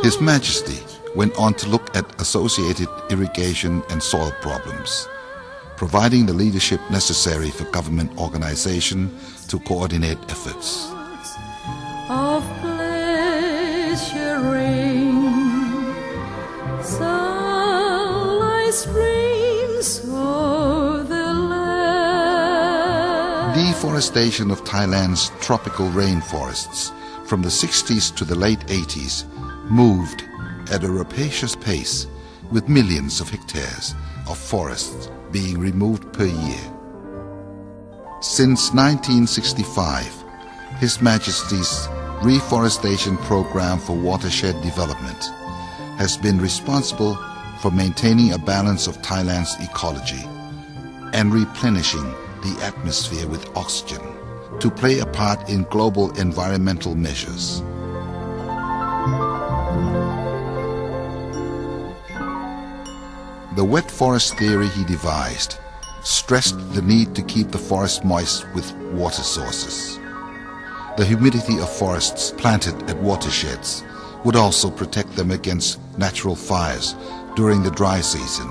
His Majesty went on to look at associated irrigation and soil problems, providing the leadership necessary for government organization to coordinate efforts. Of pleasuring, sunlight streams of the land. Deforestation of Thailand's tropical rainforests from the 60s to the late 80s moved at a rapacious pace, with millions of hectares of forests being removed per year. Since 1965, His Majesty's reforestation program for watershed development has been responsible for maintaining a balance of Thailand's ecology and replenishing the atmosphere with oxygen to play a part in global environmental measures. The wet forest theory he devised stressed the need to keep the forest moist with water sources. The humidity of forests planted at watersheds would also protect them against natural fires during the dry season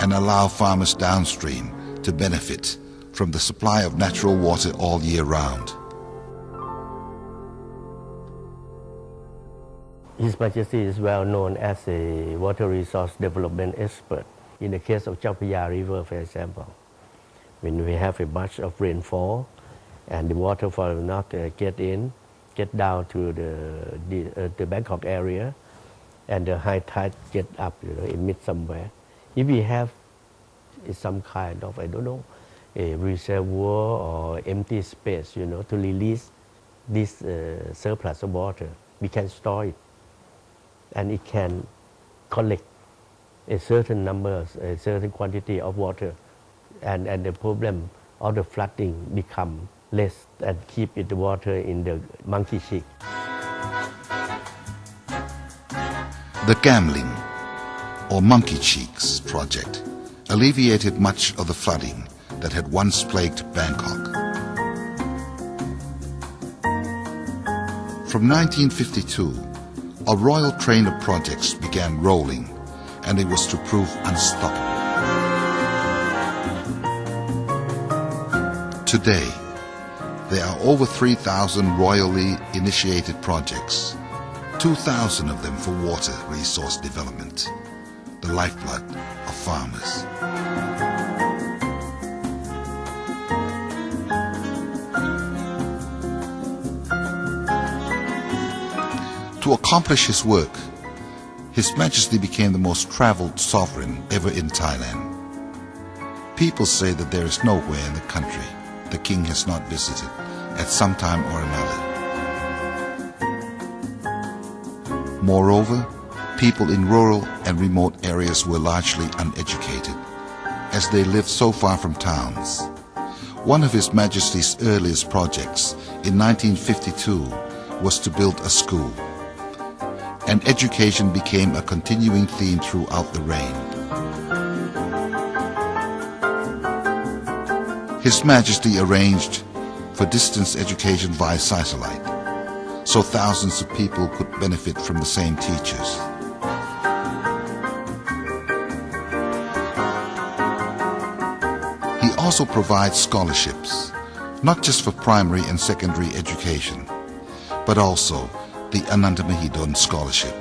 and allow farmers downstream to benefit from the supply of natural water all year round. His Majesty is well known as a water resource development expert. In the case of Chao Phraya River, for example, when we have a bunch of rainfall and the waterfall will not get down to the Bangkok area, and the high tide get up, in mid somewhere. If we have some kind of, I don't know, a reservoir or empty space, to release this surplus of water, we can store it, and it can collect a certain number, a certain quantity of water, and the problem of the flooding become less and keep the water in the monkey cheek. The Gambling, or Monkey Cheeks project, alleviated much of the flooding that had once plagued Bangkok. From 1952, a royal train of projects began rolling, and it was to prove unstoppable. Today, there are over 3,000 royally initiated projects, 2,000 of them for water resource development, the lifeblood of farmers. To accomplish his work, His Majesty became the most traveled sovereign ever in Thailand. People say that there is nowhere in the country the king has not visited at some time or another. Moreover, people in rural and remote areas were largely uneducated, as they lived so far from towns. One of His Majesty's earliest projects in 1952 was to build a school, and education became a continuing theme throughout the reign. His Majesty arranged for distance education via satellite, so thousands of people could benefit from the same teachers. He also provides scholarships, not just for primary and secondary education, but also the Anantamahidol Scholarship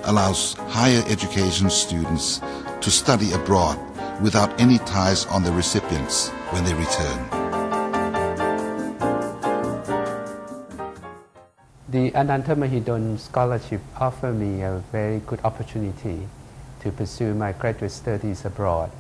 allows higher education students to study abroad without any ties on the recipients when they return. The Anantamahidol Scholarship offered me a very good opportunity to pursue my graduate studies abroad.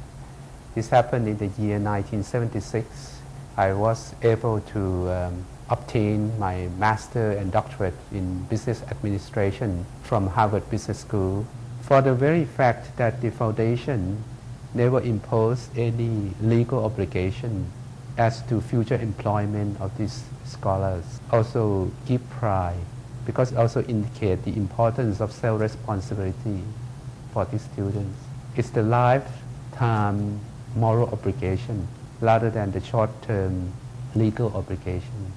This happened in the year 1976. I was able to obtain my master and doctorate in business administration from Harvard Business School for the very fact that the foundation never imposed any legal obligation as to future employment of these scholars. Also give pride, because also indicate the importance of self-responsibility for these students. It's the lifetime moral obligation rather than the short-term legal obligation.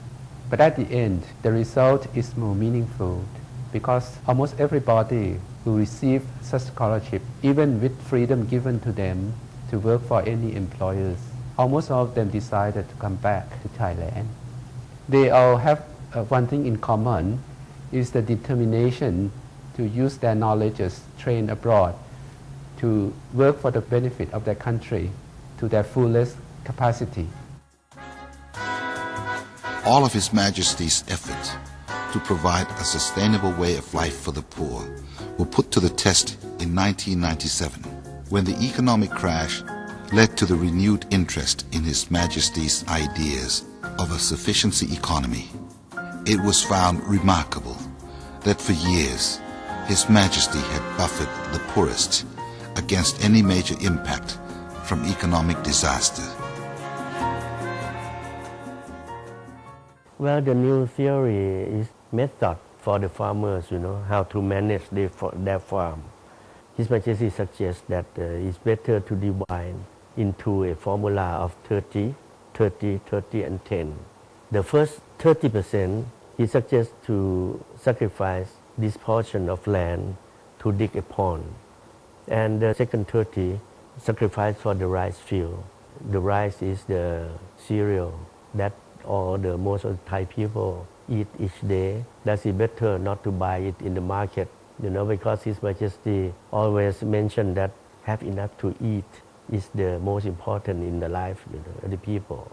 But at the end, the result is more meaningful because almost everybody who received such scholarship, even with freedom given to them to work for any employers, almost all of them decided to come back to Thailand. They all have one thing in common, is the determination to use their knowledge as trained abroad to work for the benefit of their country to their fullest capacity. All of His Majesty's effort to provide a sustainable way of life for the poor were put to the test in 1997, when the economic crash led to the renewed interest in His Majesty's ideas of a sufficiency economy. It was found remarkable that for years His Majesty had buffered the poorest against any major impact from economic disaster. Well, the new theory is method for the farmers, how to manage their farm. His Majesty suggests that it's better to divide into a formula of 30, 30, 30, and 10. The first 30%, he suggests to sacrifice this portion of land to dig a pond. And the second 30, sacrifice for the rice field. The rice is the cereal that most of the Thai people eat each day. That's better not to buy it in the market, because His Majesty always mentioned that have enough to eat is the most important in the life of the people.